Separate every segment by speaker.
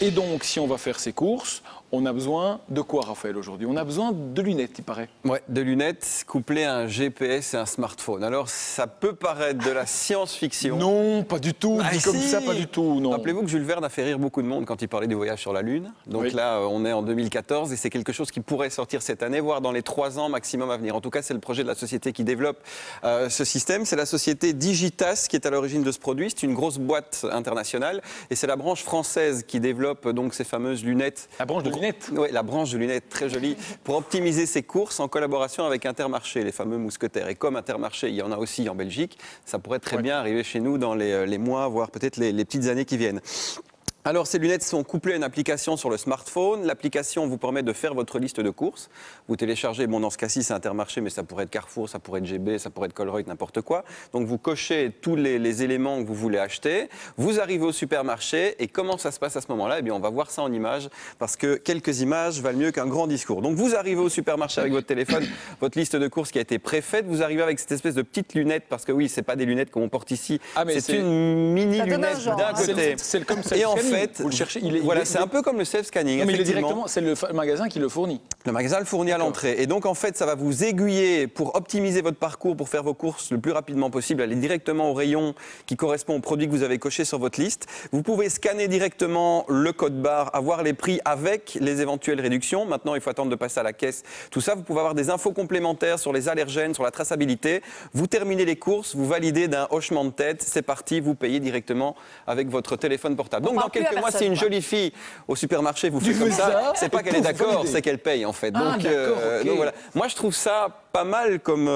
Speaker 1: Et donc, si on va faire ses courses, on a besoin de quoi, Raphaël, aujourd'hui? On a besoin de lunettes, il paraît.
Speaker 2: Ouais, de lunettes couplées à un GPS et un smartphone. Alors, ça peut paraître de la science-fiction.
Speaker 1: Non, pas du tout. Dit comme ça, pas du tout. Non.
Speaker 2: Rappelez-vous que Jules Verne a fait rire beaucoup de monde quand il parlait du voyage sur la Lune. Donc
Speaker 1: oui.
Speaker 2: là, on est en 2014 et c'est quelque chose qui pourrait sortir cette année, voire dans les 3 ans maximum à venir. En tout cas, c'est le projet de la société qui développe ce système. C'est la société Digitas qui est à l'origine de ce produit. C'est une grosse boîte internationale et c'est la branche française qui développe donc ces fameuses lunettes.
Speaker 1: La branche de lunettes.
Speaker 2: Oui, la branche de lunettes, très jolie, pour optimiser ses courses en collaboration avec Intermarché, les fameux mousquetaires. Et comme Intermarché, il y en a aussi en Belgique, ça pourrait très bien arriver chez nous dans les mois, voire peut-être les petites années qui viennent. Alors, ces lunettes sont couplées à une application sur le smartphone. L'application vous permet de faire votre liste de courses. Vous téléchargez, bon, dans ce cas-ci, c'est Intermarché, mais ça pourrait être Carrefour, ça pourrait être GB, ça pourrait être Colruyt, n'importe quoi. Donc, vous cochez tous les éléments que vous voulez acheter. Vous arrivez au supermarché et comment ça se passe à ce moment-là? Eh bien, on va voir ça en images parce que quelques images valent mieux qu'un grand discours. Donc, vous arrivez au supermarché avec votre téléphone, votre liste de courses qui a été préfaite. Vous arrivez avec cette espèce de petite lunette parce que oui, c'est pas des lunettes qu'on porte ici. Ah, c'est une mini lunette d'un côté.
Speaker 1: C'est comme ça.
Speaker 2: Et en fait,
Speaker 1: vous le cherchez,
Speaker 2: voilà, c'est un peu comme le self-scanning.
Speaker 1: Non, mais il est directement, c'est le magasin qui le fournit.
Speaker 2: Le magasin le fournit à l'entrée. Et donc, en fait, ça va vous aiguiller pour optimiser votre parcours, pour faire vos courses le plus rapidement possible, aller directement au rayon qui correspond au produit que vous avez coché sur votre liste. Vous pouvez scanner directement le code barre, avoir les prix avec les éventuelles réductions. Maintenant, il faut attendre de passer à la caisse. Tout ça, vous pouvez avoir des infos complémentaires sur les allergènes, sur la traçabilité. Vous terminez les courses, vous validez d'un hochement de tête. C'est parti, vous payez directement avec votre téléphone portable. Donc, dans quelques mois, si une jolie fille au supermarché vous fait comme ça, c'est pas qu'elle est d'accord, c'est qu'elle paye en fait. Donc, donc voilà. Moi, je trouve ça pas mal comme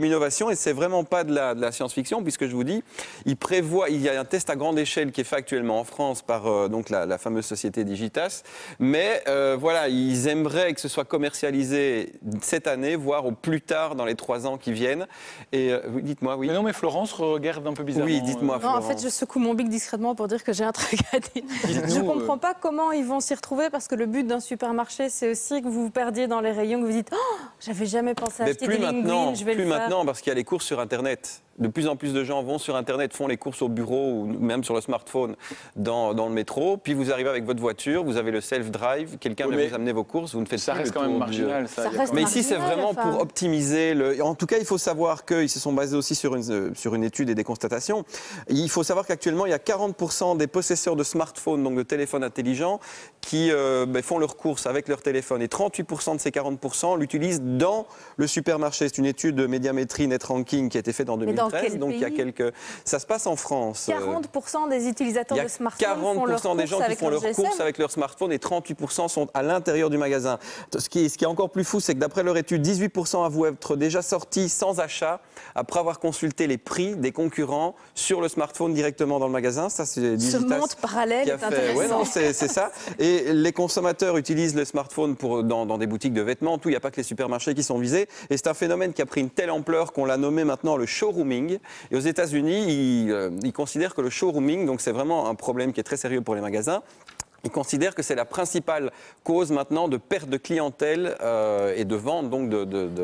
Speaker 2: innovation et c'est vraiment pas de la science-fiction puisque je vous dis, il y a un test à grande échelle qui est fait actuellement en France par donc la fameuse société Digitas, mais voilà, ils aimeraient que ce soit commercialisé cette année, voire au plus tard dans les 3 ans qui viennent. Et dites-moi, oui.
Speaker 1: Mais non, mais Florence regarde un peu bizarrement.
Speaker 2: Oui, dites-moi.
Speaker 3: Non, en fait, je secoue mon bic discrètement pour dire que j'ai un truc à dire. Je ne comprends pas comment ils vont s'y retrouver parce que le but d'un supermarché, c'est aussi que vous vous perdiez dans les rayons, que vous dites oh, j'avais jamais pensé à acheter des linguines, je vais le faire.
Speaker 2: Plus maintenant parce qu'il y a les courses sur Internet. De plus en plus de gens vont sur Internet, font les courses au bureau ou même sur le smartphone dans le métro. Puis vous arrivez avec votre voiture, vous avez le self-drive, quelqu'un vient vous amener vos courses, vous ne faites
Speaker 1: ça
Speaker 2: plus
Speaker 1: reste quand même marginal.
Speaker 2: Mais ici, c'est vraiment pour optimiser. En tout cas, il faut savoir qu'ils se sont basés aussi sur une étude et des constatations. Il faut savoir qu'actuellement, il y a 40% des possesseurs de smartphones, donc de téléphones intelligents, qui font leurs courses avec leur téléphone. Et 38% de ces 40% l'utilisent dans le supermarché. C'est une étude de Médiamétrie Net Ranking qui a été faite en 2013. Donc il y a ça se passe en France.
Speaker 3: 40% des utilisateurs de smartphones font leurs courses
Speaker 2: des gens qui font leurs courses avec leur smartphone et 38% sont à l'intérieur du magasin. Ce qui est encore plus fou, c'est que d'après leur étude, 18% avouent être déjà sortis sans achat après avoir consulté les prix des concurrents sur le smartphone directement dans le magasin. Ça, c'est
Speaker 3: ce monde parallèle est intéressant.
Speaker 2: Ouais, non, c'est ça. Et les consommateurs utilisent le smartphone dans des boutiques de vêtements. Il n'y a pas que les supermarchés qui sont visés. Et c'est un phénomène qui a pris une telle ampleur qu'on l'a nommé maintenant le showrooming. Et aux États-Unis, ils considèrent que le showrooming, donc c'est vraiment un problème qui est très sérieux pour les magasins. Ils considèrent que c'est la principale cause maintenant de perte de clientèle et de vente donc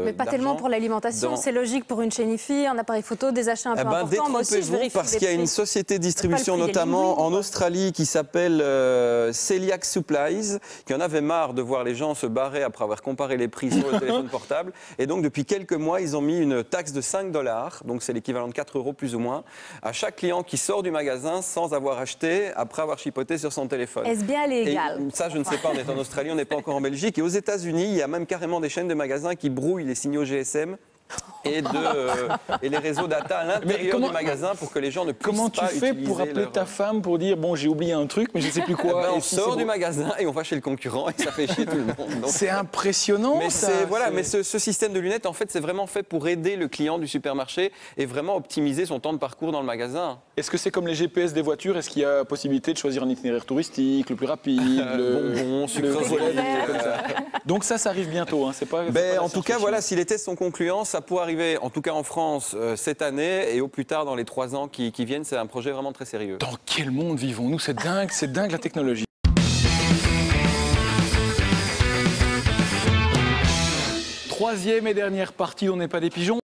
Speaker 3: mais pas tellement pour l'alimentation, c'est logique pour une chaîne IFI, un appareil photo, des achats un peu importants. Moi aussi, je vérifie
Speaker 2: parce qu'il y a une société de distribution notamment en Australie qui s'appelle Celiac Supplies, qui en avait marre de voir les gens se barrer après avoir comparé les prix sur le téléphone portable. Et donc depuis quelques mois, ils ont mis une taxe de $5, donc c'est l'équivalent de 4 € plus ou moins, à chaque client qui sort du magasin sans avoir acheté après avoir chipoté sur son téléphone.
Speaker 3: Bien légal.
Speaker 2: Et ça, je ne sais pas, on est en Australie, on n'est pas encore en Belgique. Et aux États-Unis, il y a même carrément des chaînes de magasins qui brouillent les signaux GSM et les réseaux data à l'intérieur du magasin pour que les gens ne puissent pas
Speaker 1: Comment tu fais pour appeler ta femme pour dire bon, j'ai oublié un truc, mais je ne sais plus quoi.
Speaker 2: On sort du magasin et on va chez le concurrent et ça fait chier tout le monde.
Speaker 1: C'est impressionnant.
Speaker 2: Mais mais ce système de lunettes, en fait, c'est vraiment fait pour aider le client du supermarché et vraiment optimiser son temps de parcours dans le magasin.
Speaker 1: Est-ce que c'est comme les GPS des voitures? Est-ce qu'il y a possibilité de choisir un itinéraire touristique, le plus rapide,
Speaker 2: bonbons, sucreries, comme ça.
Speaker 1: Donc ça arrive bientôt. Hein. C'est pas.
Speaker 2: En tout cas, voilà, si les tests sont concluants, ça pourrait arriver, en tout cas en France, cette année et au plus tard dans les 3 ans qui viennent. C'est un projet vraiment très sérieux.
Speaker 1: Dans quel monde vivons-nous? C'est dingue la technologie. Troisième et dernière partie, on n'est pas des pigeons.